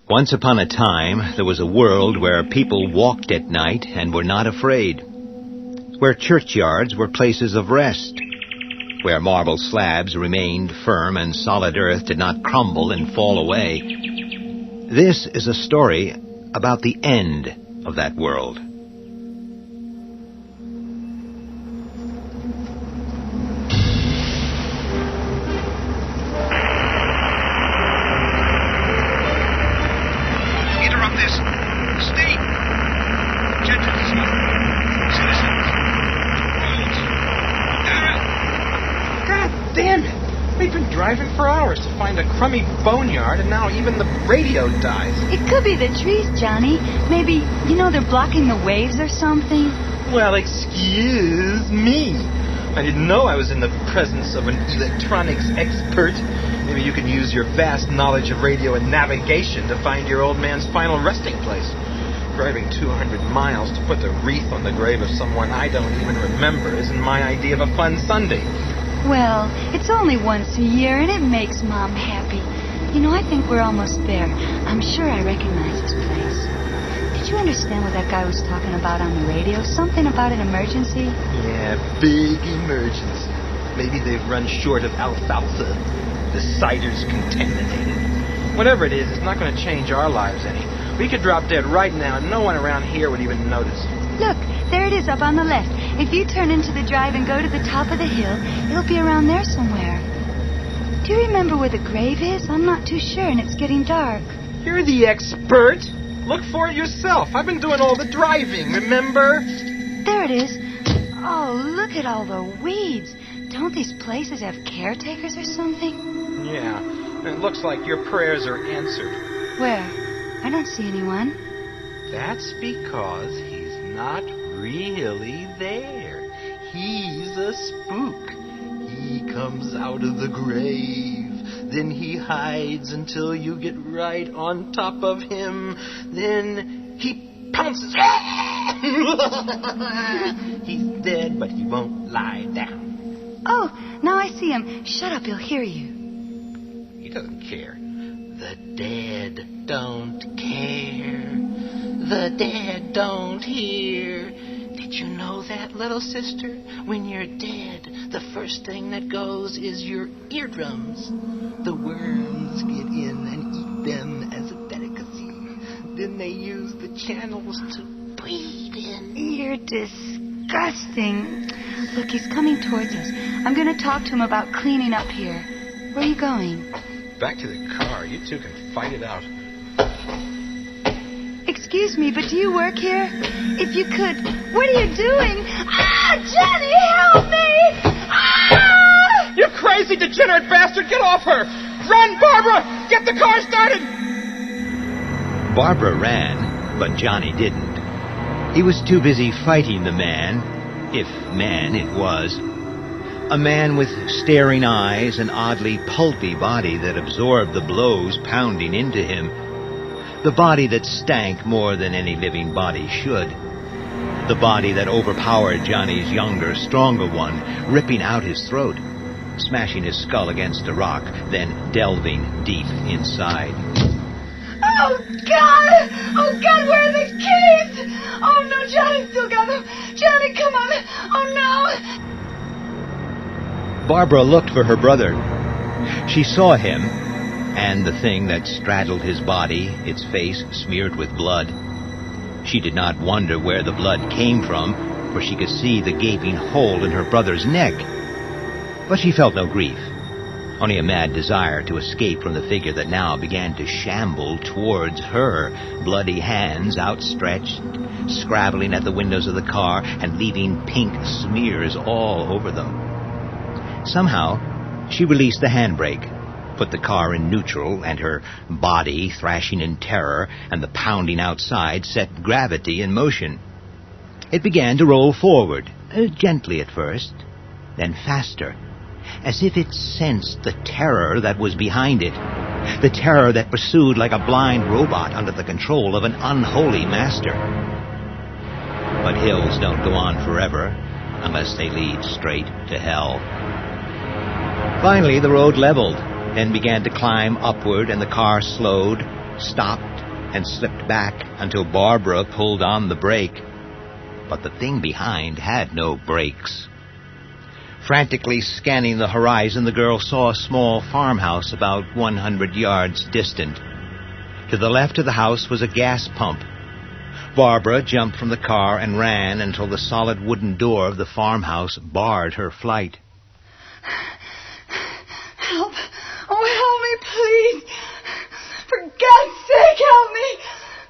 Once upon a time, there was a world where people walked at night and were not afraid, where churchyards were places of rest, where marble slabs remained firm and solid earth did not crumble and fall away. This is a story about the end of that world. Driving for hours to find a crummy boneyard, and now even the radio dies. It could be the trees, Johnny. Maybe, they're blocking the waves or something. Well, excuse me. I didn't know I was in the presence of an electronics expert. Maybe you can use your vast knowledge of radio and navigation to find your old man's final resting place. Driving 200 miles to put the wreath on the grave of someone I don't even remember isn't my idea of a fun Sunday. Well, it's only once a year, and it makes Mom happy. I think we're almost there. I'm sure I recognize this place. Did you understand what that guy was talking about on the radio? Something about an emergency? Yeah, big emergency. Maybe they've run short of alfalfa. The cider's contaminated. Whatever it is, it's not going to change our lives any. We could drop dead right now, and no one around here would even notice. Look, there it is up on the left. If you turn into the drive and go to the top of the hill, it'll be around there somewhere. Do you remember where the grave is? I'm not too sure, and it's getting dark. You're the expert. Look for it yourself. I've been doing all the driving, remember? There it is. Oh, look at all the weeds. Don't these places have caretakers or something? Yeah, and it looks like your prayers are answered. Where? I don't see anyone. That's because he's not really there. He's a spook. He comes out of the grave. Then he hides until you get right on top of him. Then he pounces. He's dead, but he won't lie down. Oh, now I see him. Shut up, he'll hear you. He doesn't care. The dead don't care. The dead don't hear. Did you know that, little sister? When you're dead, the first thing that goes is your eardrums. The worms get in and eat them as a delicacy. Then they use the channels to breathe in. You're disgusting. Look, he's coming towards us. I'm going to talk to him about cleaning up here. Where are you going? Back to the car. You two can fight it out. Excuse me, but do you work here? If you could, what are you doing? Ah, Johnny, help me! Ah! You crazy, degenerate bastard! Get off her! Run, Barbara! Get the car started! Barbara ran, but Johnny didn't. He was too busy fighting the man, if man it was. A man with staring eyes, an oddly pulpy body that absorbed the blows pounding into him. The body that stank more than any living body should. The body that overpowered Johnny's younger, stronger one, ripping out his throat, smashing his skull against a rock, then delving deep inside. Oh, God! Oh, God, where are the keys? Oh, no, Johnny still got them. Johnny, come on. Oh, no. Barbara looked for her brother. She saw him, and the thing that straddled his body, its face smeared with blood. She did not wonder where the blood came from, for she could see the gaping hole in her brother's neck. But she felt no grief, only a mad desire to escape from the figure that now began to shamble towards her, bloody hands outstretched, scrabbling at the windows of the car and leaving pink smears all over them. Somehow, she released the handbrake, put the car in neutral, and her body, thrashing in terror, and the pounding outside set gravity in motion. It began to roll forward, gently at first, then faster, as if it sensed the terror that was behind it, the terror that pursued like a blind robot under the control of an unholy master. But hills don't go on forever, unless they lead straight to hell. Finally, the road leveled, then began to climb upward, and the car slowed, stopped, and slipped back until Barbara pulled on the brake. But the thing behind had no brakes. Frantically scanning the horizon, the girl saw a small farmhouse about 100 yards distant. To the left of the house was a gas pump. Barbara jumped from the car and ran until the solid wooden door of the farmhouse barred her flight. Help! Oh, help me, please! For God's sake, help me!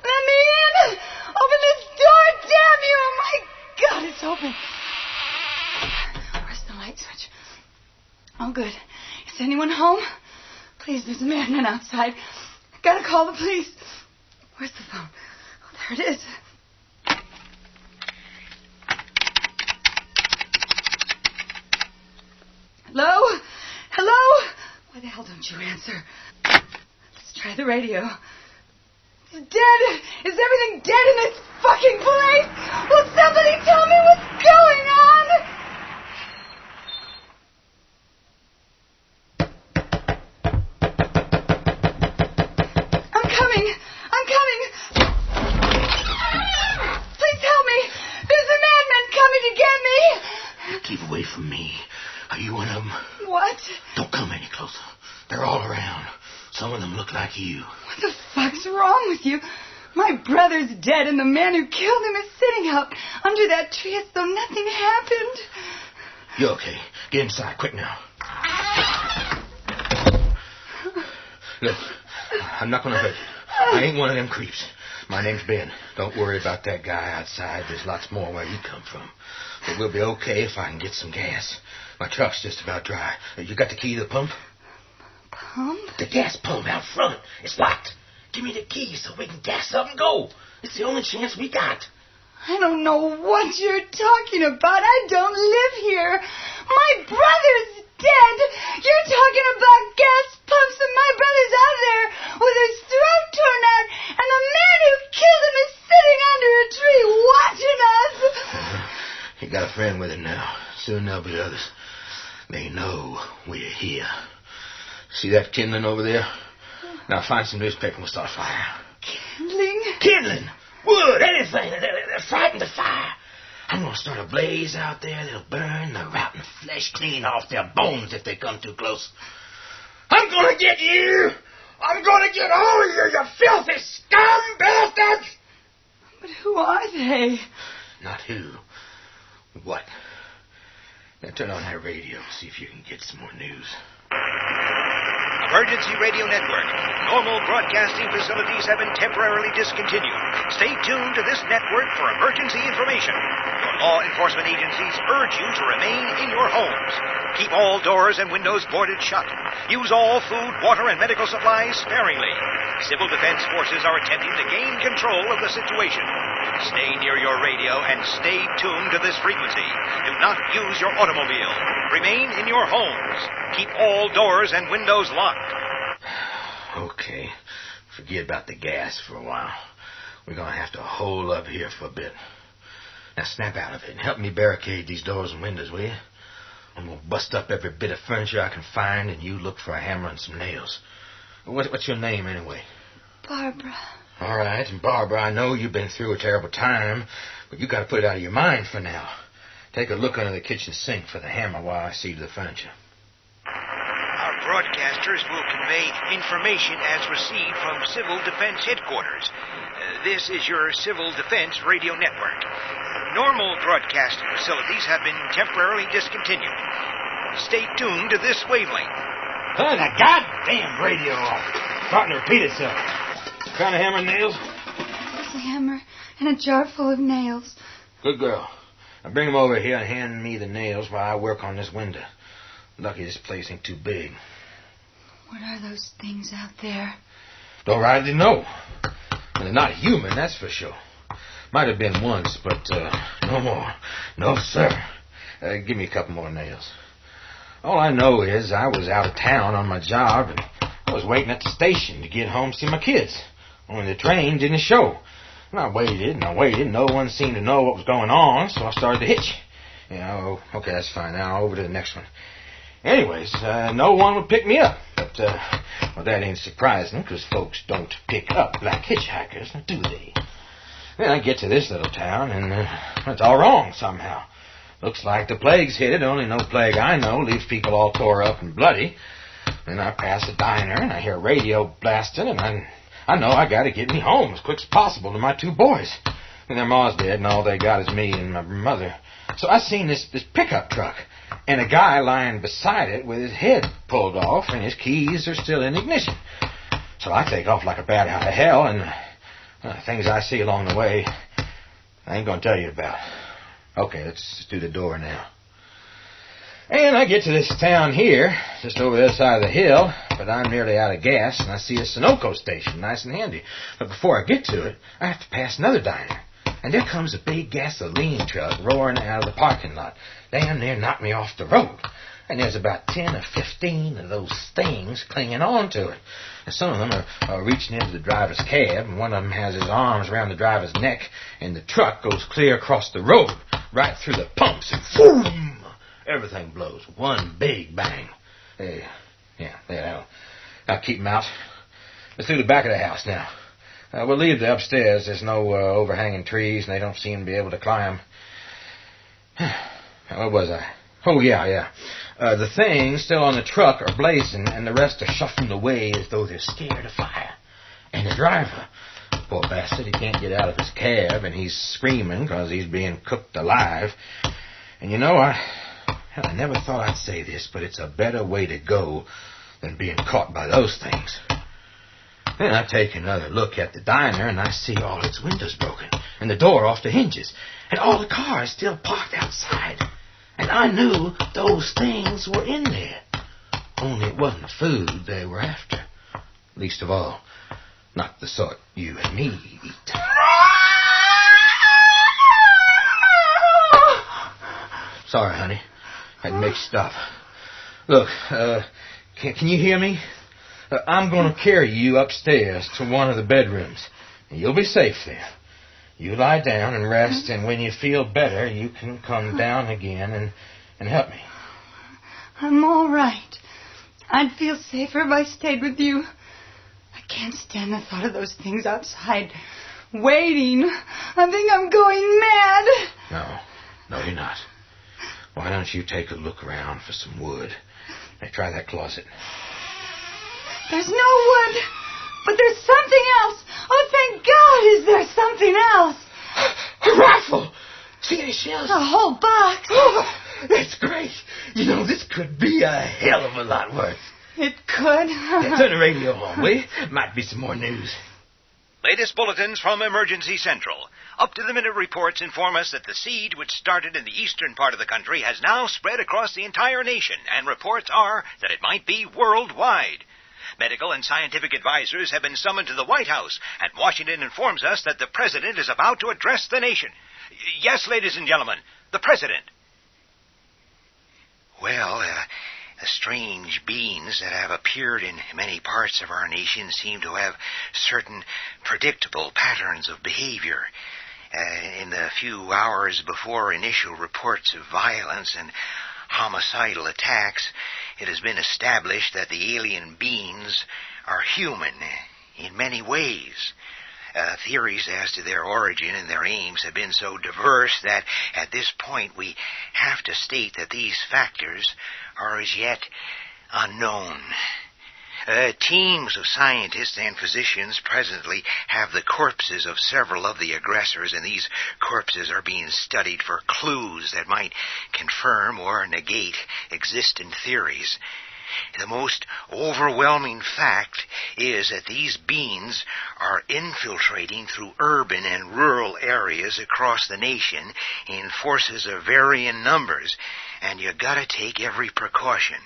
Let me in! Open this door, damn you! Oh, my God, it's open. Where's the light switch? Oh, good. Is anyone home? Please, there's a madman outside. I gotta call the police. Where's the phone? Oh, there it is. Hello? Hello? Why the hell don't you answer? Let's try the radio. It's dead! Is everything dead in this fucking place? Will somebody tell me what's going on? I'm coming! Please help me! There's a madman coming to get me! Keep away from me. Are you one of them? What? Don't come any closer. They're all around. Some of them look like you. What the fuck's wrong with you? My brother's dead and the man who killed him is sitting out under that tree as though nothing happened. You okay? Get inside, quick now. Look, I'm not going to hurt you. I ain't one of them creeps. My name's Ben. Don't worry about that guy outside. There's lots more where you come from. But we'll be okay if I can get some gas. My truck's just about dry. You got the key to the pump? Pump? The gas pump out front. It's locked. Give me the key so we can gas up and go. It's the only chance we got. I don't know what you're talking about. I don't live here. My brother's dead. You're talking about gas pumps and my brother's out there with his throat torn out and the man who killed him is sitting under a tree watching us. You got a friend with him now. Soon there'll be others. They know we're here. See that kindling over there? Now find some newspaper and we'll start a fire. Kindling? Kindling! Wood, anything. They're frightened of fire. I'm going to start a blaze out there that'll burn the rotten flesh clean off their bones if they come too close. I'm going to get you! I'm going to get all of you, you filthy scum bastards! But who are they? Not who. What? Now turn on that radio and see if you can get some more news. Emergency Radio Network. Normal broadcasting facilities have been temporarily discontinued. Stay tuned to this network for emergency information. Your law enforcement agencies urge you to remain in your homes. Keep all doors and windows boarded shut. Use all food, water, and medical supplies sparingly. Civil defense forces are attempting to gain control of the situation. Stay near your radio and stay tuned to this frequency. Do not use your automobile. Remain in your homes. Keep all doors and windows locked. Okay. Forget about the gas for a while. We're going to have to hole up here for a bit. Now snap out of it and help me barricade these doors and windows, will you? I'm going to bust up every bit of furniture I can find, and you look for a hammer and some nails. What's your name, anyway? Barbara. All right, and Barbara, I know you've been through a terrible time, but you got to put it out of your mind for now. Take a look under the kitchen sink for the hammer while I see to the furniture. Our broadcasters will convey information as received from Civil Defense Headquarters. This is your Civil Defense Radio Network. Normal broadcasting facilities have been temporarily discontinued. Stay tuned to this wavelength. Oh, the goddamn radio starting to repeat itself. Kind of hammer and nails? There's a hammer and a jar full of nails. Good girl. Now bring them over here and hand me the nails while I work on this window. Lucky this place ain't too big. What are those things out there? Don't rightly know. And they're not human, that's for sure. Might have been once, but no more. No, sir. Give me a couple more nails. All I know is I was out of town on my job, and I was waiting at the station to get home to see my kids. Only the train didn't show. And I waited. No one seemed to know what was going on, so I started to hitch. Okay, that's fine. Now over to the next one. Anyways, no one would pick me up. But, well, that ain't surprising, because folks don't pick up like hitchhikers, do they? Then I get to this little town, and it's all wrong somehow. Looks like the plague's hit it, only no plague I know leaves people all tore up and bloody. Then I pass a diner, and I hear radio blasting, and I know I gotta get me home as quick as possible to my 2 boys. And their ma's dead, and all they got is me and my mother. So I seen this pickup truck, and a guy lying beside it with his head pulled off, and his keys are still in ignition. So I take off like a bat out of hell, and things I see along the way, I ain't gonna tell you about. Okay, let's do the door now. And I get to this town here, just over the other side of the hill, but I'm nearly out of gas, and I see a Sunoco station, nice and handy. But before I get to it, I have to pass another diner. And there comes a big gasoline truck roaring out of the parking lot. Damn near knocked me off the road. And there's about 10 or 15 of those things clinging on to it. And some of them are reaching into the driver's cab, and one of them has his arms around the driver's neck, and the truck goes clear across the road, right through the pumps, and boom! Everything blows. One big bang. I'll keep them out. Let's do the back of the house now. We'll leave the upstairs. There's no overhanging trees, and they don't seem to be able to climb. Where was I? Oh, yeah. The things still on the truck are blazing, and the rest are shuffling away as though they're scared of fire. And the driver, poor bastard, he can't get out of his cab, and he's screaming because he's being cooked alive. And you know, I never thought I'd say this, but it's a better way to go than being caught by those things. Then I take another look at the diner, and I see all its windows broken, and the door off the hinges, and all the cars still parked outside. And I knew those things were in there. Only it wasn't the food they were after. Least of all, not the sort you and me eat. Sorry, honey. Had to make you stop. Look, can you hear me? I'm going to carry you upstairs to one of the bedrooms. You'll be safe there. You lie down and rest, and when you feel better, you can come down again and help me. I'm all right. I'd feel safer if I stayed with you. I can't stand the thought of those things outside, waiting. I think I'm going mad. No, you're not. Why don't you take a look around for some wood? Hey, try that closet. There's no wood, but there's something else. Oh, thank God, is there something else? A rifle! See any shells? A whole box. Oh, that's great. You know, this could be a hell of a lot worse. It could. Yeah, turn the radio on, will you? Might be some more news. Latest bulletins from Emergency Central. Up-to-the-minute reports inform us that the siege, which started in the eastern part of the country, has now spread across the entire nation, and reports are that it might be worldwide. Medical and scientific advisors have been summoned to the White House, and Washington informs us that the President is about to address the nation. Yes, ladies and gentlemen, the President. Well, the strange beings that have appeared in many parts of our nation seem to have certain predictable patterns of behavior. In the few hours before initial reports of violence and homicidal attacks, it has been established that the alien beings are human in many ways. Theories as to their origin and their aims have been so diverse that at this point we have to state that these factors are as yet unknown. Teams of scientists and physicians presently have the corpses of several of the aggressors, and these corpses are being studied for clues that might confirm or negate existing theories. The most overwhelming fact is that these beings are infiltrating through urban and rural areas across the nation in forces of varying numbers, and you gotta take every precaution.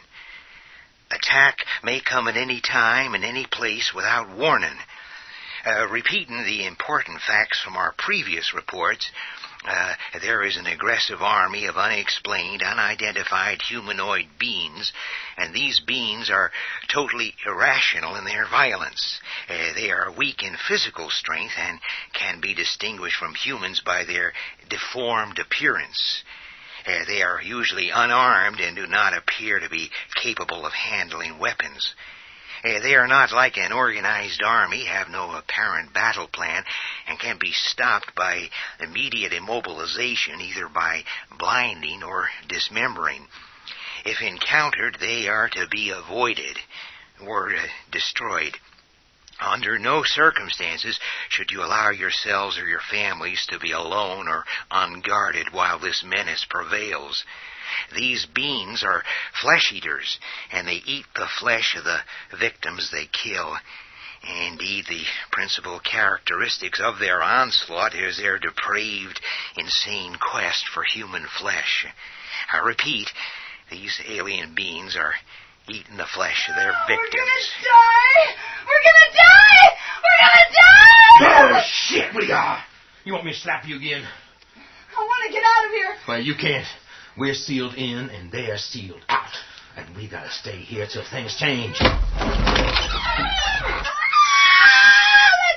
Attack may come at any time and any place without warning. Repeating the important facts from our previous reports, there is an aggressive army of unexplained, unidentified humanoid beings, and these beings are totally irrational in their violence. They are weak in physical strength and can be distinguished from humans by their deformed appearance. They are usually unarmed and do not appear to be capable of handling weapons. They are not like an organized army, have no apparent battle plan, and can be stopped by immediate immobilization, either by blinding or dismembering. If encountered, they are to be avoided or destroyed. Under no circumstances should you allow yourselves or your families to be alone or unguarded while this menace prevails. These beings are flesh-eaters, and they eat the flesh of the victims they kill. Indeed, the principal characteristics of their onslaught is their depraved, insane quest for human flesh. I repeat, these alien beings are eating the flesh of their victims. We're gonna die! We're gonna die! Oh, shit, we are. You want me to slap you again? I want to get out of here. Well, you can't. We're sealed in, and they're sealed out. And we gotta stay here till things change. That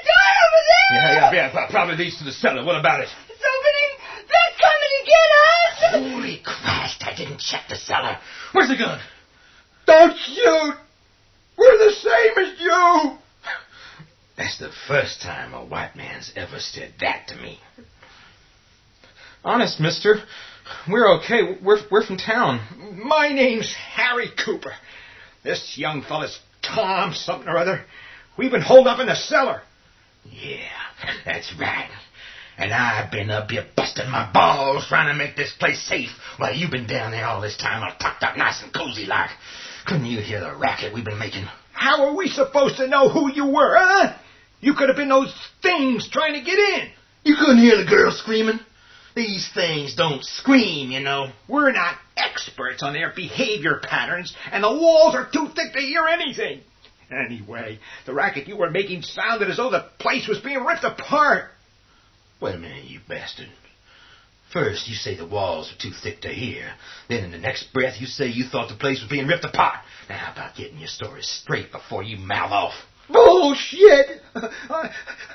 door over there! Yeah, probably leads to the cellar. What about it? It's opening. They're coming to get us! Holy Christ, I didn't check the cellar. Where's the gun? Don't shoot! We're the same as you! That's the first time a white man's ever said that to me. Honest, mister, we're okay. We're from town. My name's Harry Cooper. This young fella's Tom something or other. We've been holed up in the cellar. Yeah, that's right. And I've been up here busting my balls trying to make this place safe while you've been down there all this time all tucked up nice and cozy like. Couldn't you hear the racket we've been making? How are we supposed to know who you were, huh? You could have been those things trying to get in. You couldn't hear the girl screaming? These things don't scream, you know. We're not experts on their behavior patterns, and the walls are too thick to hear anything. Anyway, the racket you were making sounded as though the place was being ripped apart. Wait a minute, you bastard. First, you say the walls are too thick to hear. Then in the next breath, you say you thought the place was being ripped apart. Now, how about getting your story straight before you mouth off? Bullshit!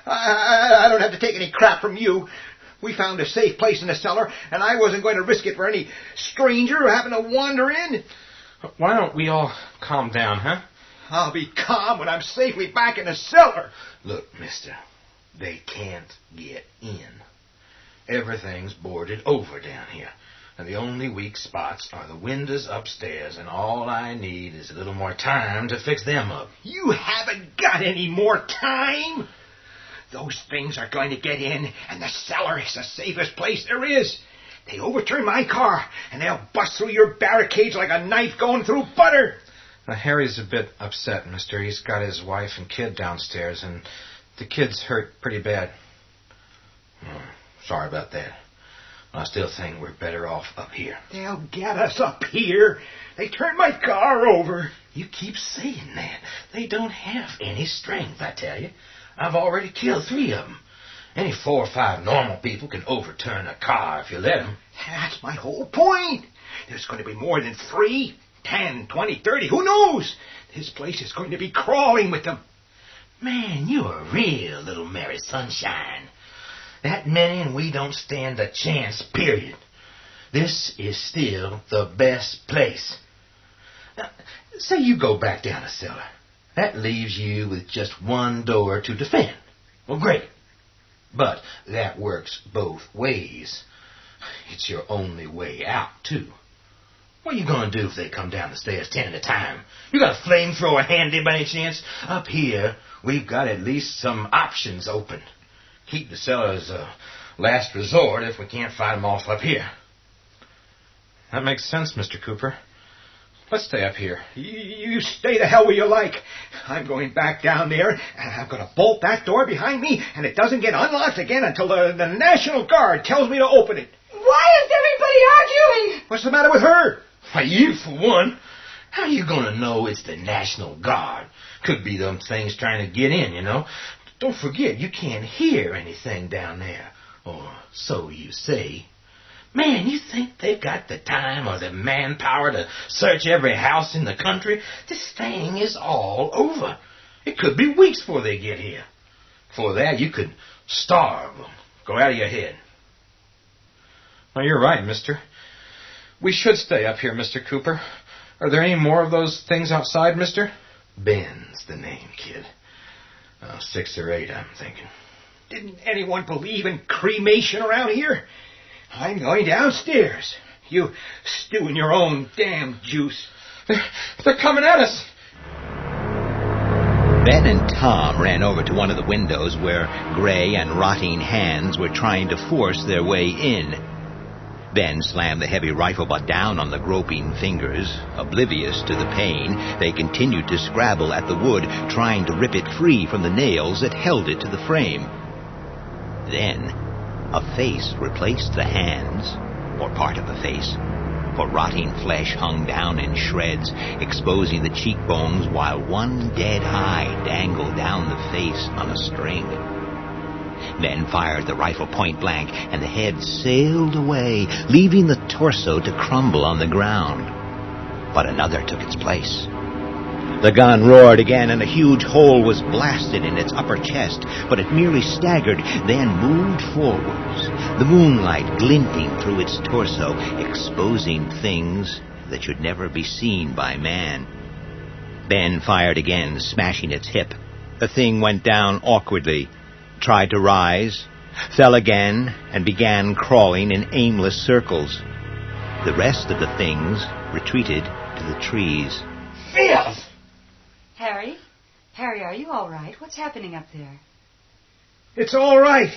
I don't have to take any crap from you. We found a safe place in the cellar, and I wasn't going to risk it for any stranger who happened to wander in. Why don't we all calm down, huh? I'll be calm when I'm safely back in the cellar. Look, mister, they can't get in. Everything's boarded over down here, and the only weak spots are the windows upstairs, and all I need is a little more time to fix them up. You haven't got any more time. Those things are going to get in, and the cellar is the safest place there is. They overturn my car, and they'll bust through your barricades like a knife going through butter. Harry's a bit upset, mister. He's got his wife and kid downstairs, and the kid's hurt pretty bad. Sorry about that. I still think we're better off up here. They'll get us up here. They turned my car over. You keep saying that. They don't have any strength, I tell you. I've already killed 3 of them. Any 4 or 5 normal people can overturn a car if you let them. That's my whole point. There's going to be more than 3, 10, 20, 30. Who knows? This place is going to be crawling with them. Man, you're a real little Mary Sunshine. That many and we don't stand a chance, period. This is still the best place. Now, say you go back down the cellar. That leaves you with just 1 door to defend. Well, great. But that works both ways. It's your only way out, too. What are you going to do if they come down the stairs 10 at a time? You got a flamethrower handy by any chance? Up here, we've got at least some options open. Keep the cellar as a last resort if we can't fight them off up here. That makes sense, Mr. Cooper. Let's stay up here. You stay the hell where you like. I'm going back down there, and I'm going to bolt that door behind me, and it doesn't get unlocked again until the National Guard tells me to open it. Why is everybody arguing? What's the matter with her? Why, you, for one. How are you going to know it's the National Guard? Could be them things trying to get in, you know. Don't forget, you can't hear anything down there. Or so you say. Man, you think they've got the time or the manpower to search every house in the country? This thing is all over. It could be weeks before they get here. For that, you could starve them. Go out of your head. Well, you're right, mister. We should stay up here, Mr. Cooper. Are there any more of those things outside, mister? Ben's the name, kid. 6 or 8, I'm thinking. Didn't anyone believe in cremation around here? I'm going downstairs. You stew in your own damn juice. They're coming at us. Ben and Tom ran over to one of the windows where gray and rotting hands were trying to force their way in. Ben slammed the heavy rifle butt down on the groping fingers. Oblivious to the pain, they continued to scrabble at the wood, trying to rip it free from the nails that held it to the frame. Then, a face replaced the hands, or part of a face, for rotting flesh hung down in shreds, exposing the cheekbones while one dead eye dangled down the face on a string. Ben fired the rifle point blank, and the head sailed away, leaving the torso to crumble on the ground. But another took its place. The gun roared again, and a huge hole was blasted in its upper chest, but it merely staggered, then moved forwards, the moonlight glinting through its torso, exposing things that should never be seen by man. Ben fired again, smashing its hip. The thing went down awkwardly, tried to rise, fell again, and began crawling in aimless circles. The rest of the things retreated to the trees. Filth! Harry? Harry, are you all right? What's happening up there? It's all right.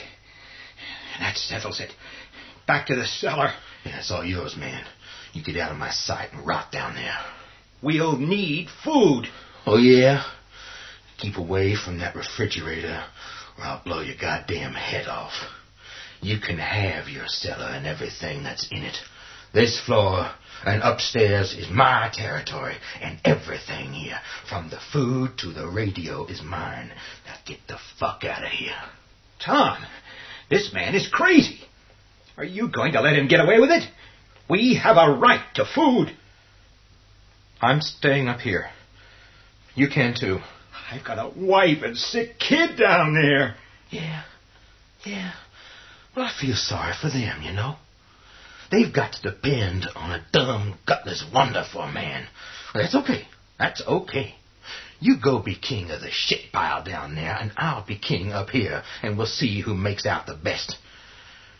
That settles it. Back to the cellar. Yeah, it's all yours, man. You get out of my sight and rot down there. We'll need food. Oh, yeah? Keep away from that refrigerator, or I'll blow your goddamn head off. You can have your cellar and everything that's in it. This floor and upstairs is my territory, and everything here, from the food to the radio, is mine. Now get the fuck out of here. Tom, this man is crazy. Are you going to let him get away with it? We have a right to food. I'm staying up here. You can too. I've got a wife and sick kid down there. Yeah. Well, I feel sorry for them, you know. They've got to depend on a dumb, gutless wonder for a man. Well, that's okay. You go be king of the shit pile down there, and I'll be king up here, and we'll see who makes out the best.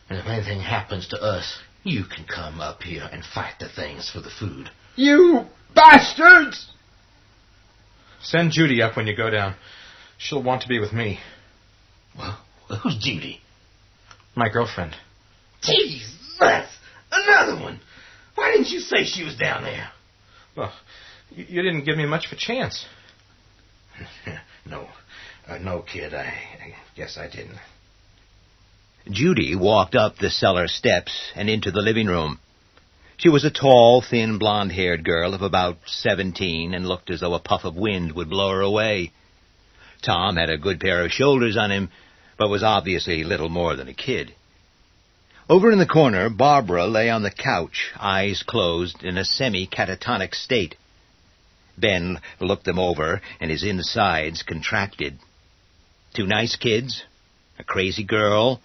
And if anything happens to us, you can come up here and fight the things for the food. You bastards! Send Judy up when you go down. She'll want to be with me. Well, who's Judy? My girlfriend. Jesus! Another one! Why didn't you say she was down there? Well, you didn't give me much of a chance. No, kid, I guess I didn't. Judy walked up the cellar steps and into the living room. She was a tall, thin, blonde-haired girl of about 17 and looked as though a puff of wind would blow her away. Tom had a good pair of shoulders on him, but was obviously little more than a kid. Over in the corner, Barbara lay on the couch, eyes closed, in a semi-catatonic state. Ben looked them over, and his insides contracted. 2 nice kids, a crazy girl,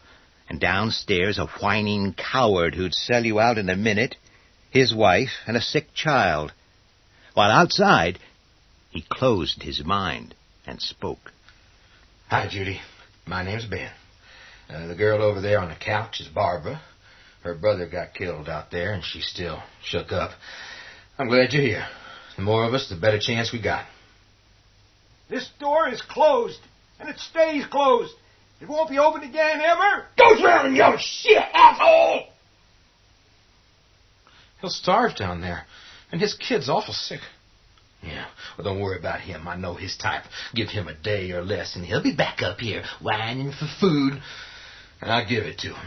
and downstairs a whining coward who'd sell you out in a minute, his wife, and a sick child. While outside, he closed his mind and spoke. Hi, Judy. My name's Ben. The girl over there on the couch is Barbara. Her brother got killed out there, and she's still shook up. I'm glad you're here. The more of us, the better chance we got. This door is closed, and it stays closed. It won't be opened again, ever. Go drown in your shit, asshole! He'll starve down there, and his kid's awful sick. Yeah, well, don't worry about him. I know his type. Give him a day or less, and he'll be back up here, whining for food. And I'll give it to him.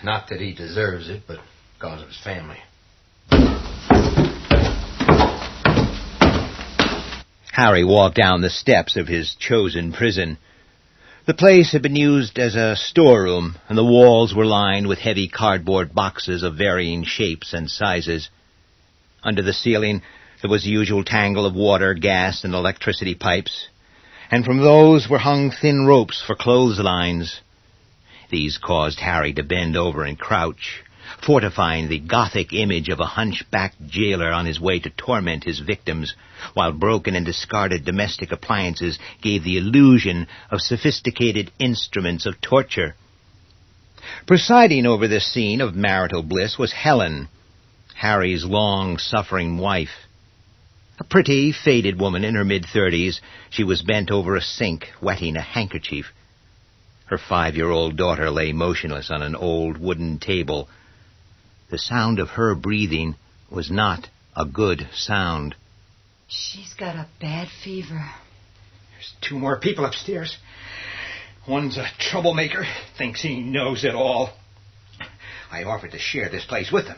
Not that he deserves it, but because of his family. Harry walked down the steps of his chosen prison. The place had been used as a storeroom, and the walls were lined with heavy cardboard boxes of varying shapes and sizes. Under the ceiling, there was the usual tangle of water, gas, and electricity pipes, and from those were hung thin ropes for clotheslines. These caused Harry to bend over and crouch, fortifying the Gothic image of a hunchbacked jailer on his way to torment his victims, while broken and discarded domestic appliances gave the illusion of sophisticated instruments of torture. Presiding over this scene of marital bliss was Helen, Harry's long-suffering wife. A pretty, faded woman in her mid-30s, she was bent over a sink, wetting a handkerchief. Her 5-year-old daughter lay motionless on an old wooden table. The sound of her breathing was not a good sound. She's got a bad fever. There's 2 more people upstairs. One's a troublemaker, thinks he knows it all. I offered to share this place with him,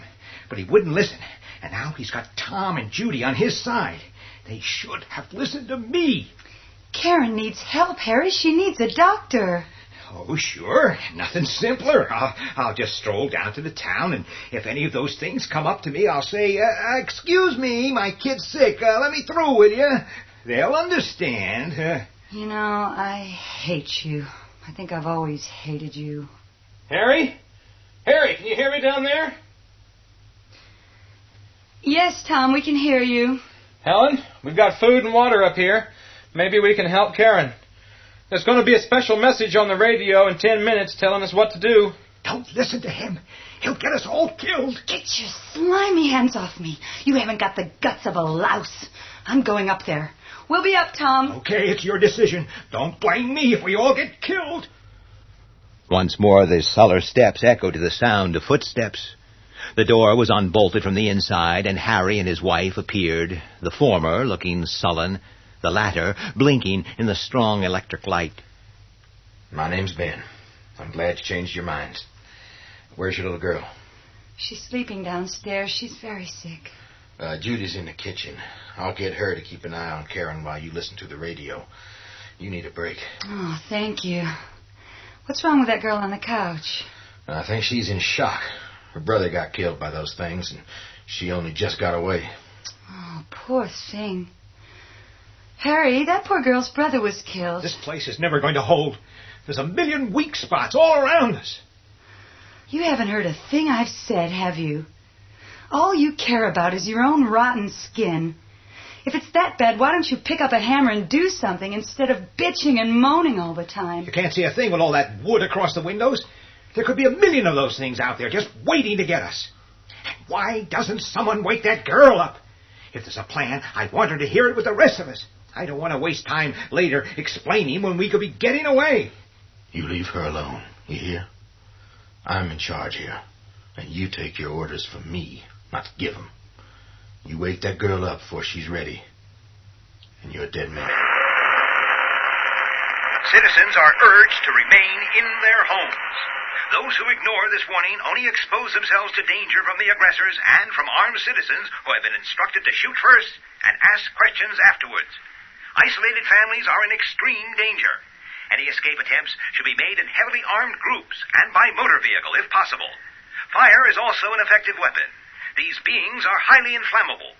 but he wouldn't listen. And now he's got Tom and Judy on his side. They should have listened to me. Karen needs help, Harry. She needs a doctor. Oh, sure. Nothing simpler. I'll just stroll down to the town, and if any of those things come up to me, I'll say, excuse me, my kid's sick. Let me through with you. They'll understand. You know, I hate you. I think I've always hated you. Harry? Harry, can you hear me down there? Yes, Tom, we can hear you. Helen, we've got food and water up here. Maybe we can help Karen. There's going to be a special message on the radio in 10 minutes telling us what to do. Don't listen to him. He'll get us all killed. Get your slimy hands off me. You haven't got the guts of a louse. I'm going up there. We'll be up, Tom. Okay, it's your decision. Don't blame me if we all get killed. Once more the cellar steps echoed to the sound of footsteps. The door was unbolted from the inside, and Harry and his wife appeared, the former looking sullen, the latter blinking in the strong electric light. My name's Ben. I'm glad you changed your minds. Where's your little girl? She's sleeping downstairs. She's very sick. Judy's in the kitchen. I'll get her to keep an eye on Karen while you listen to the radio. You need a break. Oh, thank you. What's wrong with that girl on the couch? I think she's in shock. Her brother got killed by those things, and she only just got away. Oh, poor thing. Harry, that poor girl's brother was killed. This place is never going to hold. There's a million weak spots all around us. You haven't heard a thing I've said, have you? All you care about is your own rotten skin. If it's that bad, why don't you pick up a hammer and do something instead of bitching and moaning all the time? You can't see a thing with all that wood across the windows. There could be a million of those things out there just waiting to get us. And why doesn't someone wake that girl up? If there's a plan, I want her to hear it with the rest of us. I don't want to waste time later explaining when we could be getting away. You leave her alone, you hear? I'm in charge here, and you take your orders from me, not give them. You wake that girl up before she's ready, and you're a dead man. Citizens are urged to remain in their homes. Those who ignore this warning only expose themselves to danger from the aggressors and from armed citizens who have been instructed to shoot first and ask questions afterwards. Isolated families are in extreme danger. Any escape attempts should be made in heavily armed groups and by motor vehicle if possible. Fire is also an effective weapon. These beings are highly inflammable.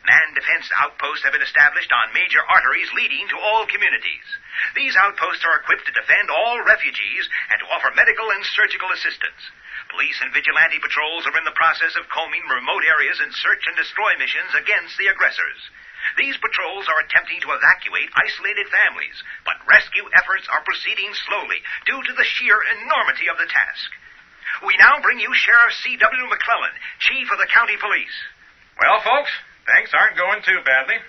Man-defense outposts have been established on major arteries leading to all communities. These outposts are equipped to defend all refugees and to offer medical and surgical assistance. Police and vigilante patrols are in the process of combing remote areas in search and destroy missions against the aggressors. These patrols are attempting to evacuate isolated families, but rescue efforts are proceeding slowly due to the sheer enormity of the task. We now bring you Sheriff C.W. McClellan, Chief of the County Police. Well, folks, things aren't going too badly.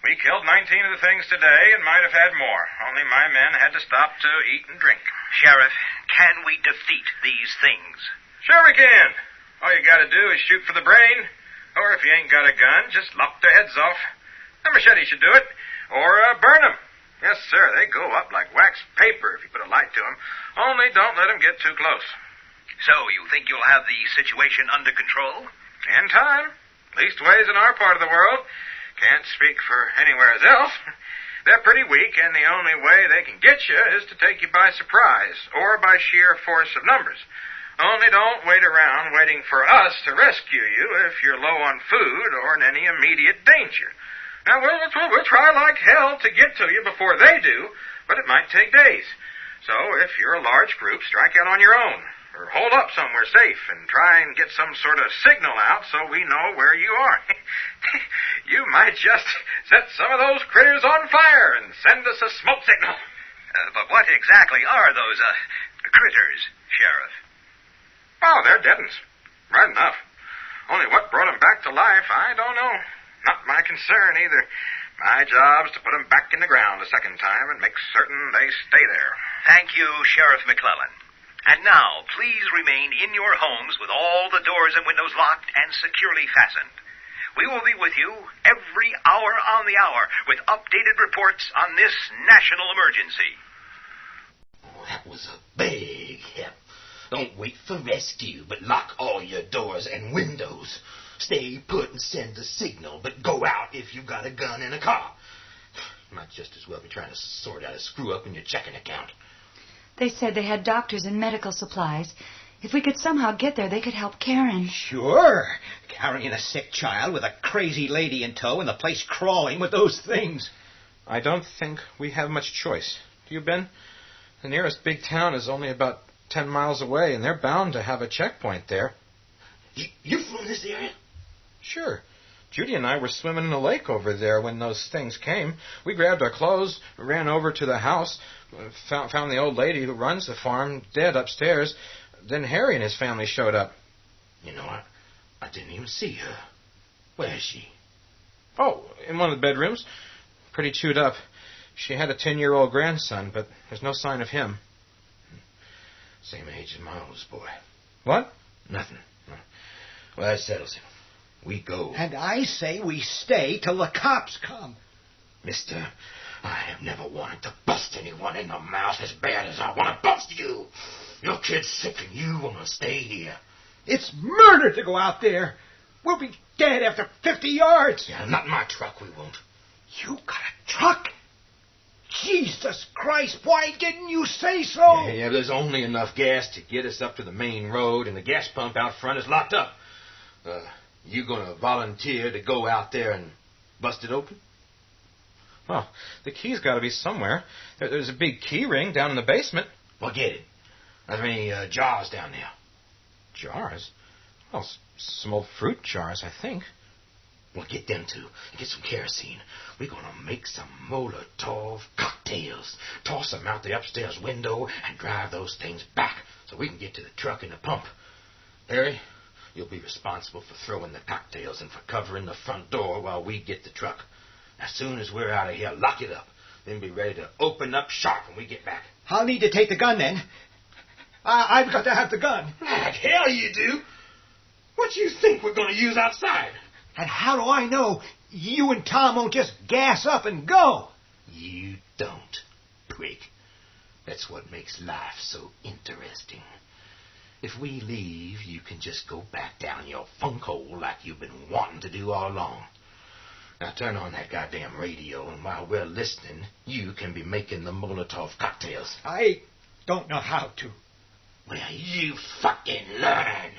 We killed 19 of the things today and might have had more. Only my men had to stop to eat and drink. Sheriff, can we defeat these things? Sure we can. All you gotta do is shoot for the brain. Or if you ain't got a gun, just lop their heads off. A machete should do it. Or burn them. Yes, sir, they go up like wax paper if you put a light to them. Only don't let them get too close. So you think you'll have the situation under control? In time. Leastways in our part of the world. Can't speak for anywhere else. They're pretty weak, and the only way they can get you is to take you by surprise, or by sheer force of numbers. Only don't wait around waiting for us to rescue you if you're low on food or in any immediate danger. Now, we'll try like hell to get to you before they do, but it might take days. So if you're a large group, strike out on your own, or hold up somewhere safe and try and get some sort of signal out so we know where you are. You might just set some of those critters on fire and send us a smoke signal. But what exactly are those, critters, Sheriff? Oh, they're dead uns. Right enough. Only what brought them back to life, I don't know. Not my concern, either. My job's to put them back in the ground a second time and make certain they stay there. Thank you, Sheriff McClellan. And now, please remain in your homes with all the doors and windows locked and securely fastened. We will be with you every hour on the hour with updated reports on this national emergency. That was a big help. Don't wait for rescue, but lock all your doors and windows. Stay put and send a signal, but go out if you've got a gun in a car. You might just as well be trying to sort out a screw-up in your checking account. They said they had doctors and medical supplies. If we could somehow get there, they could help Karen. Sure. Carrying a sick child with a crazy lady in tow and the place crawling with those things. I don't think we have much choice. Do you, Ben? The nearest big town is only about 10 miles away, and they're bound to have a checkpoint there. You from this area? Sure. Judy and I were swimming in the lake over there when those things came. We grabbed our clothes, ran over to the house, found the old lady who runs the farm dead upstairs. Then Harry and his family showed up. You know, I didn't even see her. Where is she? Oh, in one of the bedrooms. Pretty chewed up. She had a 10-year-old grandson, but there's no sign of him. Same age as my oldest boy. What? Nothing. Well, that settles it. We go. And I say we stay till the cops come. Mister, I have never wanted to bust anyone in the mouth as bad as I want to bust you. Your kid's sick and you want to stay here. It's murder to go out there. We'll be dead after 50 yards. Yeah, not in my truck we won't. You got a truck? Jesus Christ, why didn't you say so? Yeah, there's only enough gas to get us up to the main road, and the gas pump out front is locked up. You gonna volunteer to go out there and bust it open? Well, the key's got to be somewhere. There's a big key ring down in the basement. Well, get it. Are there any jars down there? Jars? Well, some old fruit jars, I think. Well, get them too, and get some kerosene. We're gonna make some Molotov cocktails. Toss them out the upstairs window and drive those things back so we can get to the truck and the pump. Harry, you'll be responsible for throwing the cocktails and for covering the front door while we get the truck. As soon as we're out of here, lock it up. Then be ready to open up sharp when we get back. I'll need to take the gun then. I've got to have the gun. Like hell you do. What do you think we're going to use outside? And how do I know you and Tom won't just gas up and go? You don't, prick. That's what makes life so interesting. If we leave, you can just go back down your funk hole like you've been wanting to do all along. Now turn on that goddamn radio, and while we're listening, you can be making the Molotov cocktails. I don't know how to. Well, you fucking learn.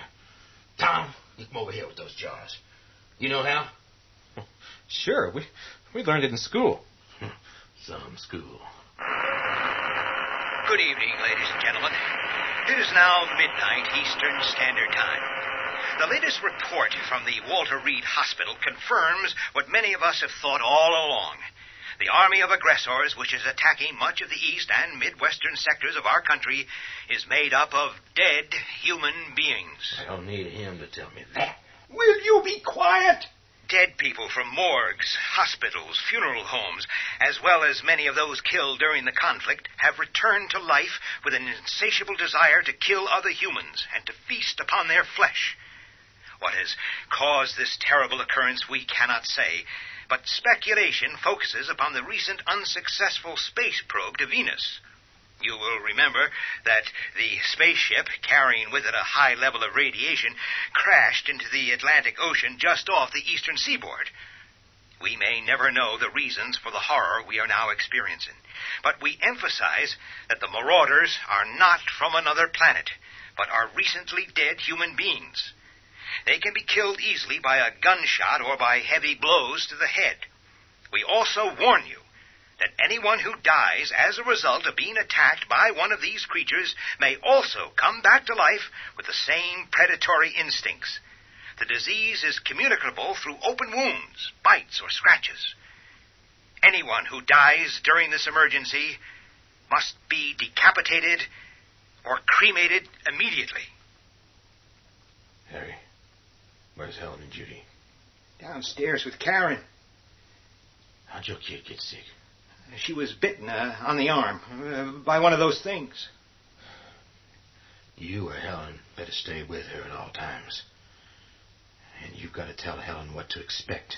Tom, you come over here with those jars. You know how? Sure, we learned it in school. Some school. Good evening, ladies and gentlemen. It is now midnight Eastern Standard Time. The latest report from the Walter Reed Hospital confirms what many of us have thought all along. The army of aggressors, which is attacking much of the east and midwestern sectors of our country, is made up of dead human beings. I don't need him to tell me that. Will you be quiet? Dead people from morgues, hospitals, funeral homes, as well as many of those killed during the conflict, have returned to life with an insatiable desire to kill other humans and to feast upon their flesh. What has caused this terrible occurrence we cannot say, but speculation focuses upon the recent unsuccessful space probe to Venus. You will remember that the spaceship, carrying with it a high level of radiation, crashed into the Atlantic Ocean just off the eastern seaboard. We may never know the reasons for the horror we are now experiencing, but we emphasize that the marauders are not from another planet, but are recently dead human beings. They can be killed easily by a gunshot or by heavy blows to the head. We also warn you that anyone who dies as a result of being attacked by one of these creatures may also come back to life with the same predatory instincts. The disease is communicable through open wounds, bites, or scratches. Anyone who dies during this emergency must be decapitated or cremated immediately. Harry, where's Helen and Judy? Downstairs with Karen. How'd your kid get sick? She was bitten on the arm by one of those things. You or Helen better stay with her at all times. And you've got to tell Helen what to expect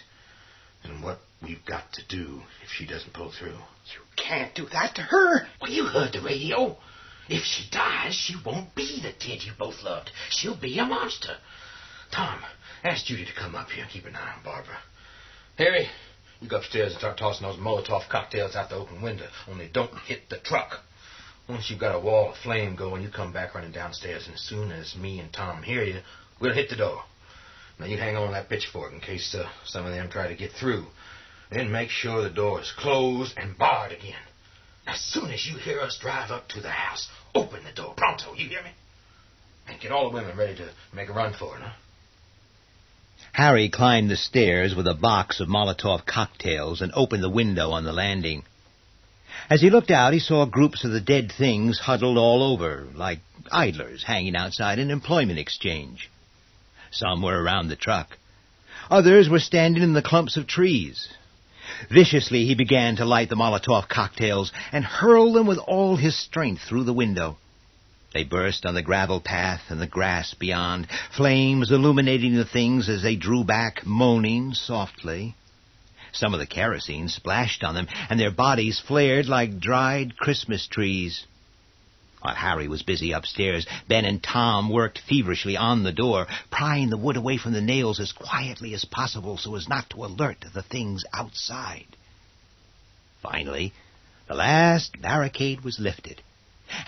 and what we've got to do if she doesn't pull through. You can't do that to her. Well, you heard the radio. If she dies, she won't be the kid you both loved. She'll be a monster. Tom, ask Judy to come up here and keep an eye on Barbara. Harry, you go upstairs and start tossing those Molotov cocktails out the open window. Only don't hit the truck. Once you've got a wall of flame going, you come back running downstairs, and as soon as me and Tom hear you, we'll hit the door. Now, you hang on to that pitchfork in case some of them try to get through. Then make sure the door is closed and barred again. As soon as you hear us drive up to the house, open the door pronto, you hear me? And get all the women ready to make a run for it, huh? Harry climbed the stairs with a box of Molotov cocktails and opened the window on the landing. As he looked out, he saw groups of the dead things huddled all over, like idlers hanging outside an employment exchange. Some were around the truck. Others were standing in the clumps of trees. Viciously, he began to light the Molotov cocktails and hurl them with all his strength through the window. They burst on the gravel path and the grass beyond, flames illuminating the things as they drew back, moaning softly. Some of the kerosene splashed on them, and their bodies flared like dried Christmas trees. While Harry was busy upstairs, Ben and Tom worked feverishly on the door, prying the wood away from the nails as quietly as possible so as not to alert the things outside. Finally, the last barricade was lifted,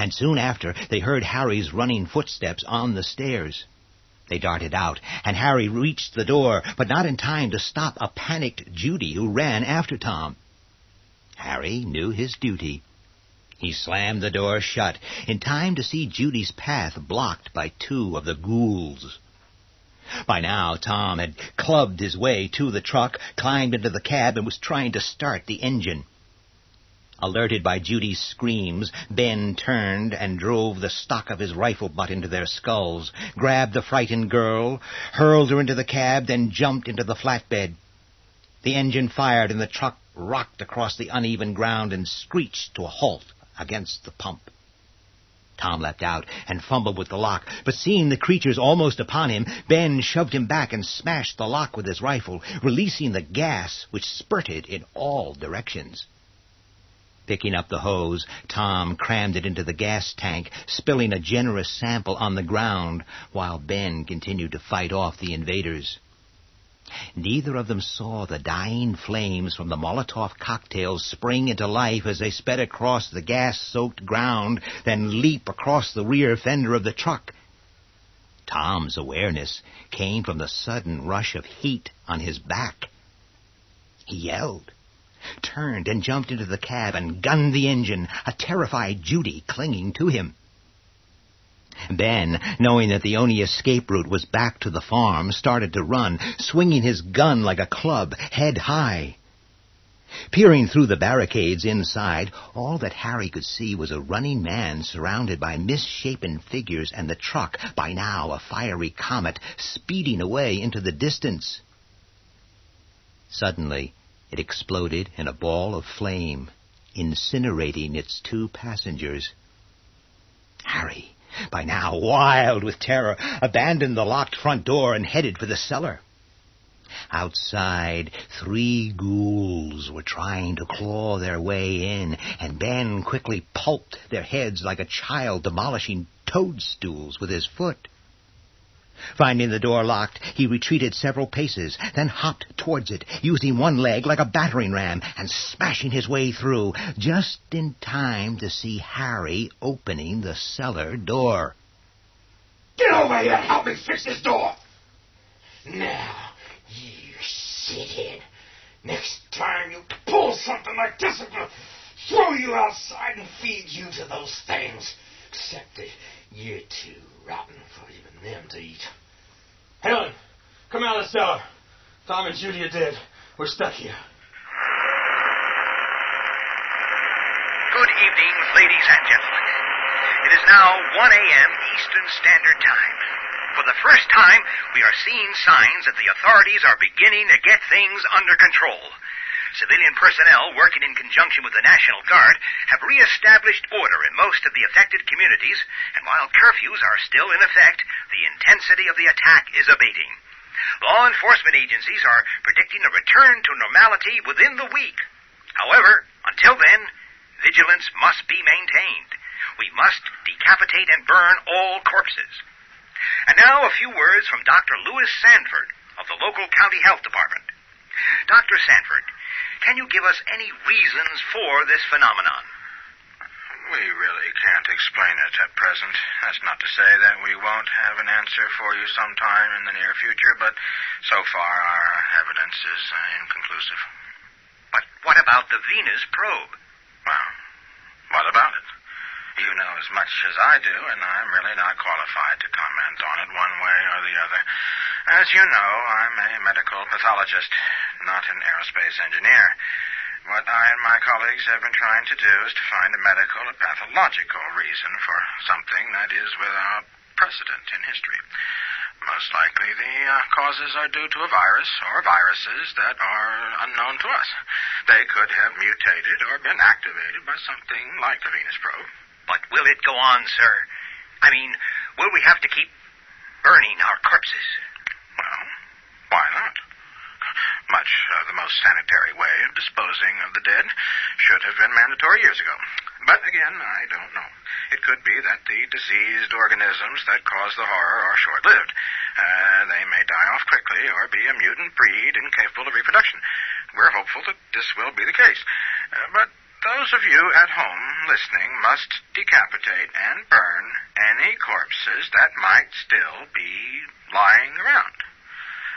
and soon after they heard Harry's running footsteps on the stairs. They darted out, and Harry reached the door, but not in time to stop a panicked Judy who ran after Tom. Harry knew his duty. He slammed the door shut, in time to see Judy's path blocked by two of the ghouls. By now, Tom had clubbed his way to the truck, climbed into the cab, and was trying to start the engine. Alerted by Judy's screams, Ben turned and drove the stock of his rifle butt into their skulls, grabbed the frightened girl, hurled her into the cab, then jumped into the flatbed. The engine fired, and the truck rocked across the uneven ground and screeched to a halt against the pump. Tom leapt out and fumbled with the lock, but seeing the creatures almost upon him, Ben shoved him back and smashed the lock with his rifle, releasing the gas which spurted in all directions. Picking up the hose, Tom crammed it into the gas tank, spilling a generous sample on the ground, while Ben continued to fight off the invaders. Neither of them saw the dying flames from the Molotov cocktails spring into life as they sped across the gas-soaked ground, then leap across the rear fender of the truck. Tom's awareness came from the sudden rush of heat on his back. He yelled, turned and jumped into the cab and gunned the engine, a terrified Judy clinging to him. Ben, knowing that the only escape route was back to the farm, started to run, swinging his gun like a club, head high. Peering through the barricades inside, all that Harry could see was a running man surrounded by misshapen figures and the truck, by now a fiery comet, speeding away into the distance. Suddenly, it exploded in a ball of flame, incinerating its two passengers. Harry, by now wild with terror, abandoned the locked front door and headed for the cellar. Outside, 3 ghouls were trying to claw their way in, and Ben quickly pulped their heads like a child demolishing toadstools with his foot. Finding the door locked, he retreated several paces, then hopped towards it, using one leg like a battering ram, and smashing his way through, just in time to see Harry opening the cellar door. Get over here and help me fix this door! Now, you sit in. Next time you pull something like this, I'm going to throw you outside and feed you to those things. Except that you're too rotten for even them to eat. Helen, come out of the cellar. Tom and Judy are dead. We're stuck here. Good evening, ladies and gentlemen. It is now 1 a.m. Eastern Standard Time. For the first time, we are seeing signs that the authorities are beginning to get things under control. Civilian personnel working in conjunction with the National Guard have reestablished order in most of the affected communities, and while curfews are still in effect, the intensity of the attack is abating. Law enforcement agencies are predicting a return to normality within the week. However, until then, vigilance must be maintained. We must decapitate and burn all corpses. And now a few words from Dr. Lewis Sanford of the local county health department. Dr. Sanford, can you give us any reasons for this phenomenon? We really can't explain it at present. That's not to say that we won't have an answer for you sometime in the near future, but so far our evidence is inconclusive. But what about the Venus probe? Well, what about it? You know as much as I do, and I'm really not qualified to comment on it one way or the other. As you know, I'm a medical pathologist, not an aerospace engineer. What I and my colleagues have been trying to do is to find a medical or pathological reason for something that is without precedent in history. Most likely the causes are due to a virus or viruses that are unknown to us. They could have mutated or been activated by something like the Venus probe. But will it go on, sir? I mean, will we have to keep burning our corpses? Well, why not? Much the most sanitary way of disposing of the dead should have been mandatory years ago. But again, I don't know. It could be that the diseased organisms that cause the horror are short-lived. They may die off quickly or be a mutant breed incapable of reproduction. We're hopeful that this will be the case. But those of you at home listening must decapitate and burn any corpses that might still be lying around.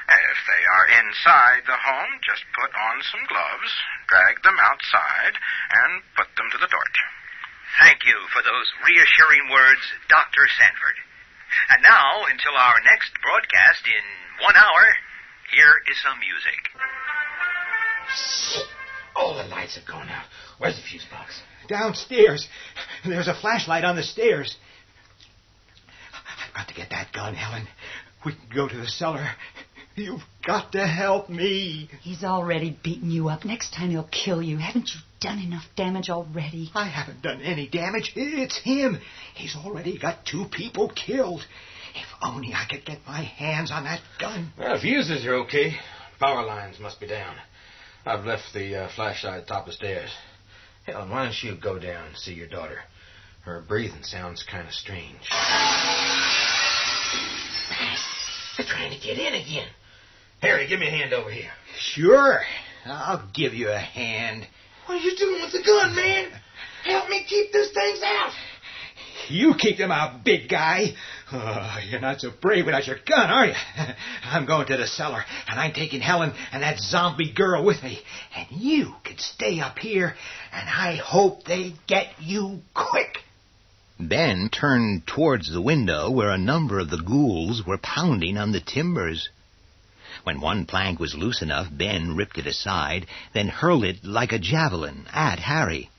If they are inside the home, just put on some gloves, drag them outside, and put them to the torch. Thank you for those reassuring words, Dr. Sanford. And now, until our next broadcast in 1 hour, here is some music. Shit! All the lights have gone out. Where's the fuse box? Downstairs. There's a flashlight on the stairs. I've got to get that gun, Helen. We can go to the cellar. You've got to help me. He's already beaten you up. Next time he'll kill you. Haven't you done enough damage already? I haven't done any damage. It's him. He's already got 2 people killed. If only I could get my hands on that gun. Well, fuses are okay. Power lines must be down. I've left the flashlight at the top of the stairs. Helen, why don't you go down and see your daughter? Her breathing sounds kind of strange. They're trying to get in again. Harry, give me a hand over here. Sure. I'll give you a hand. What are you doing with the gun, man? Help me keep these things out. You keep them out, big guy. Oh, you're not so brave without your gun, are you? I'm going to the cellar, and I'm taking Helen and that zombie girl with me. And you can stay up here, and I hope they get you quick. Ben turned towards the window where a number of the ghouls were pounding on the timbers. When one plank was loose enough, Ben ripped it aside, then hurled it like a javelin at Harry.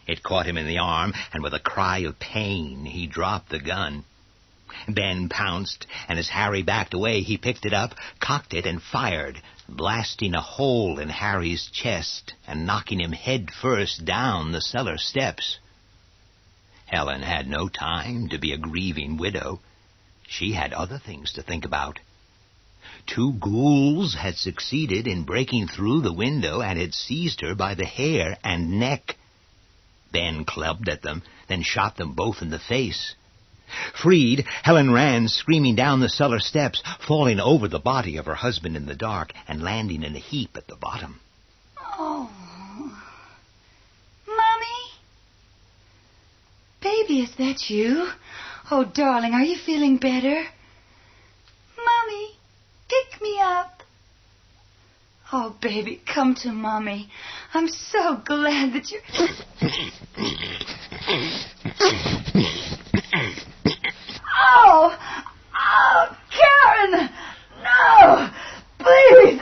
It caught him in the arm, and with a cry of pain, he dropped the gun. Ben pounced, and as Harry backed away, he picked it up, cocked it, and fired, blasting a hole in Harry's chest and knocking him head first down the cellar steps. Helen had no time to be a grieving widow. She had other things to think about. 2 ghouls had succeeded in breaking through the window and had seized her by the hair and neck. Ben clubbed at them, then shot them both in the face. Freed, Helen ran screaming down the cellar steps, falling over the body of her husband in the dark and landing in a heap at the bottom. Oh. Mommy? Baby, is that you? Oh, darling, are you feeling better? Mommy, pick me up. Oh, baby, come to Mommy. I'm so glad that you... Oh! Oh, Karen! No! Please!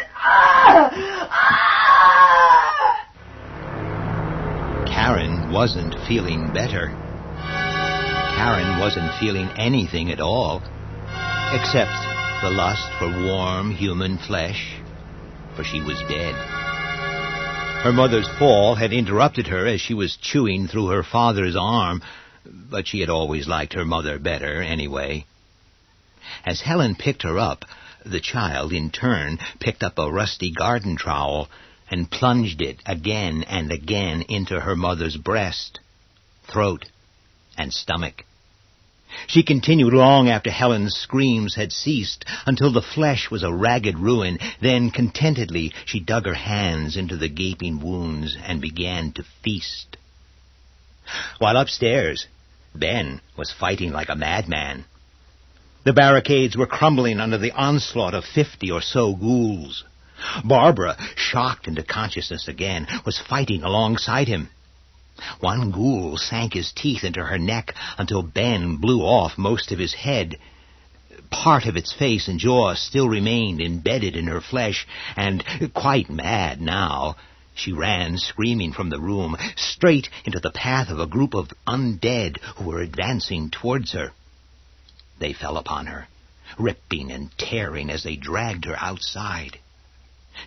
Karen wasn't feeling better. Karen wasn't feeling anything at all, except the lust for warm human flesh, for she was dead. Her mother's fall had interrupted her as she was chewing through her father's arm, but she had always liked her mother better anyway. As Helen picked her up, the child, in turn, picked up a rusty garden trowel and plunged it again and again into her mother's breast, throat, and stomach. She continued long after Helen's screams had ceased, until the flesh was a ragged ruin. Then, contentedly, she dug her hands into the gaping wounds and began to feast. While upstairs, Ben was fighting like a madman. The barricades were crumbling under the onslaught of 50 or so ghouls. Barbara, shocked into consciousness again, was fighting alongside him. One ghoul sank his teeth into her neck until Ben blew off most of his head. Part of its face and jaw still remained embedded in her flesh, and, quite mad now, she ran screaming from the room, straight into the path of a group of undead who were advancing towards her. They fell upon her, ripping and tearing as they dragged her outside.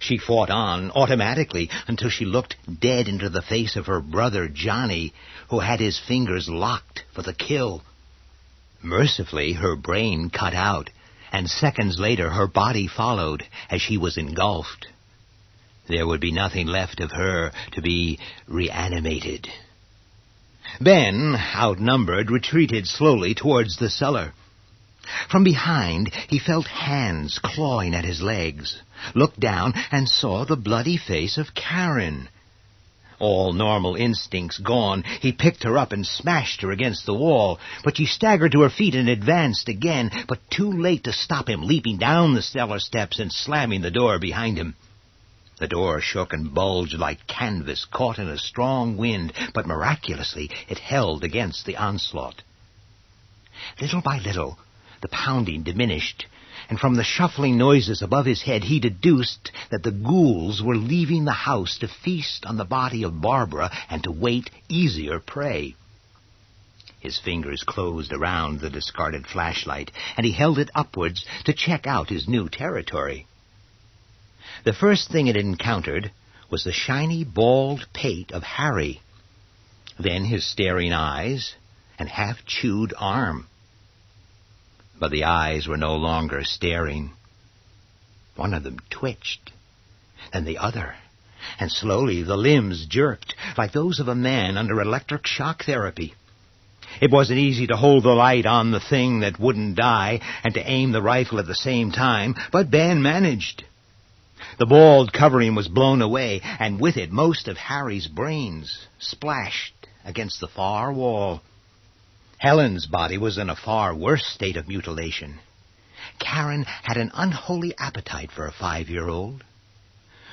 She fought on automatically until she looked dead into the face of her brother Johnny, who had his fingers locked for the kill. Mercifully, her brain cut out, and seconds later her body followed as she was engulfed. There would be nothing left of her to be reanimated. Ben, outnumbered, retreated slowly towards the cellar. From behind, he felt hands clawing at his legs, looked down, and saw the bloody face of Karen. All normal instincts gone, he picked her up and smashed her against the wall, but she staggered to her feet and advanced again, but too late to stop him, leaping down the cellar steps and slamming the door behind him. The door shook and bulged like canvas caught in a strong wind, but miraculously it held against the onslaught. Little by little, the pounding diminished, and from the shuffling noises above his head he deduced that the ghouls were leaving the house to feast on the body of Barbara and to wait easier prey. His fingers closed around the discarded flashlight, and he held it upwards to check out his new territory. The first thing it encountered was the shiny, bald pate of Harry, then his staring eyes and half-chewed arm. But the eyes were no longer staring. One of them twitched, then the other, and slowly the limbs jerked, like those of a man under electric shock therapy. It wasn't easy to hold the light on the thing that wouldn't die and to aim the rifle at the same time, but Ben managed. The bald covering was blown away, and with it most of Harry's brains splashed against the far wall. Helen's body was in a far worse state of mutilation. Karen had an unholy appetite for a 5-year-old.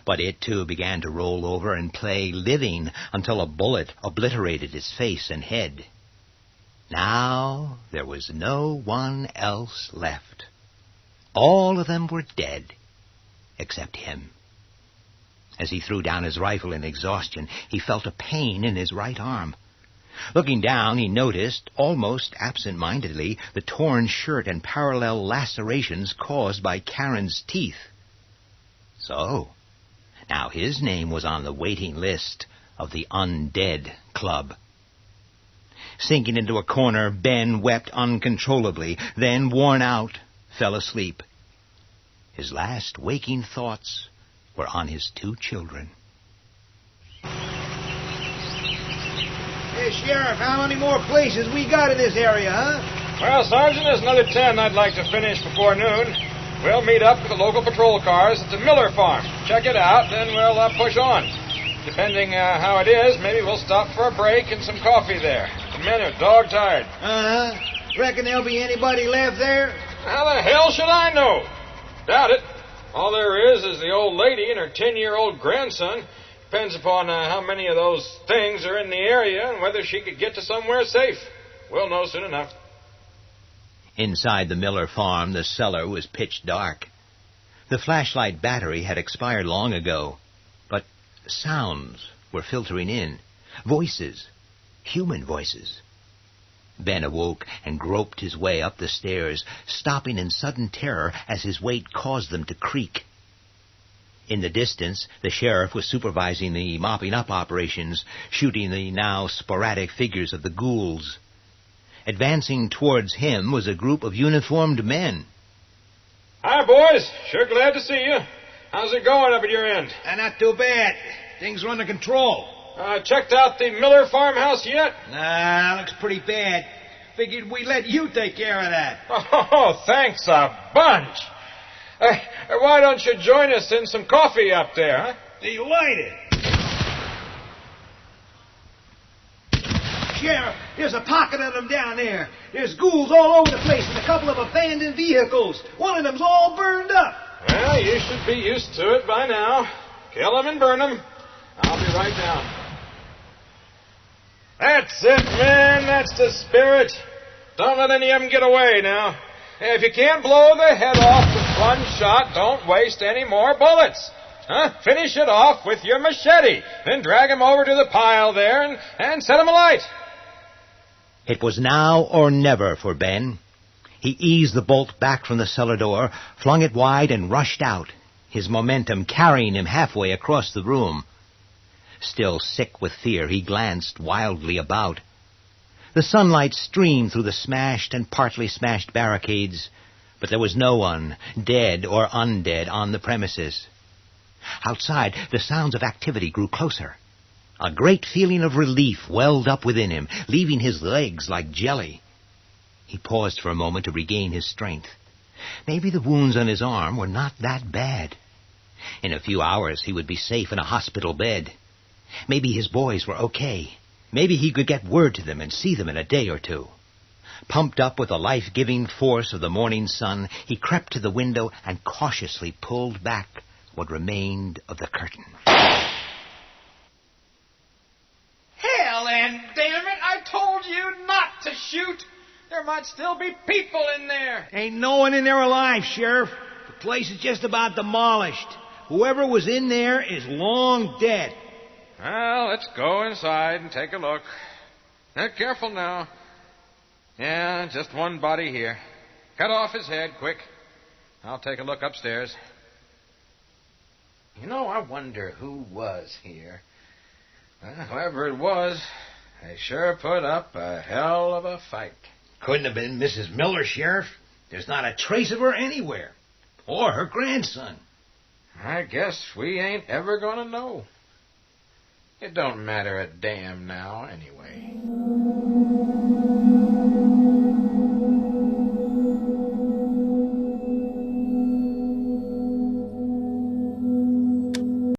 But it, too, began to roll over and play living until a bullet obliterated its face and head. Now there was no one else left. All of them were dead, except him. As he threw down his rifle in exhaustion, he felt a pain in his right arm. Looking down, he noticed, almost absent-mindedly, the torn shirt and parallel lacerations caused by Karen's teeth. So, now his name was on the waiting list of the Undead Club. Sinking into a corner, Ben wept uncontrollably, then, worn out, fell asleep. His last waking thoughts were on his 2 children. Hey, Sheriff, how many more places we got in this area, huh? Well, Sergeant, there's another 10 I'd like to finish before noon. We'll meet up with the local patrol cars at the Miller farm. Check it out, then we'll push on. Depending how it is, maybe we'll stop for a break and some coffee there. The men are dog-tired. Uh-huh. Reckon there'll be anybody left there? How the hell should I know? Doubt it. All there is the old lady and her 10-year-old grandson. Depends upon how many of those things are in the area and whether she could get to somewhere safe. We'll know soon enough. Inside the Miller farm, the cellar was pitch dark. The flashlight battery had expired long ago, but sounds were filtering in. Voices. Human voices. Ben awoke and groped his way up the stairs, stopping in sudden terror as his weight caused them to creak. In the distance, the sheriff was supervising the mopping-up operations, shooting the now sporadic figures of the ghouls. Advancing towards him was a group of uniformed men. Hi, boys. Sure glad to see you. How's it going up at your end? Not too bad. Things are under control. Checked out the Miller farmhouse yet? Nah, looks pretty bad. Figured we'd let you take care of that. Oh, thanks a bunch. Why don't you join us in some coffee up there, huh? Delighted. Sheriff, there's a pocket of them down there. There's ghouls all over the place and a couple of abandoned vehicles. One of them's all burned up. Well, you should be used to it by now. Kill them and burn them. I'll be right down. That's it, man. That's the spirit. Don't let any of them get away now. If you can't blow the head off with one shot, don't waste any more bullets. Finish it off with your machete. Then drag him over to the pile there and set him alight. It was now or never for Ben. He eased the bolt back from the cellar door, flung it wide, and rushed out, his momentum carrying him halfway across the room. Still sick with fear, he glanced wildly about. The sunlight streamed through the smashed and partly smashed barricades, but there was no one, dead or undead, on the premises. Outside, the sounds of activity grew closer. A great feeling of relief welled up within him, leaving his legs like jelly. He paused for a moment to regain his strength. Maybe the wounds on his arm were not that bad. In a few hours, he would be safe in a hospital bed. Maybe his boys were okay. Maybe he could get word to them and see them in a day or two. Pumped up with the life-giving force of the morning sun, he crept to the window and cautiously pulled back what remained of the curtain. Hell and damn it, I told you not to shoot. There might still be people in there. Ain't no one in there alive, Sheriff. The place is just about demolished. Whoever was in there is long dead. Well, let's go inside and take a look. Careful now. Yeah, just one body here. Cut off his head, quick. I'll take a look upstairs. You know, I wonder who was here. Whoever it was, they sure put up a hell of a fight. Couldn't have been Mrs. Miller, Sheriff. There's not a trace of her anywhere. Or her grandson. I guess we ain't ever gonna know. It don't matter a damn now, anyway.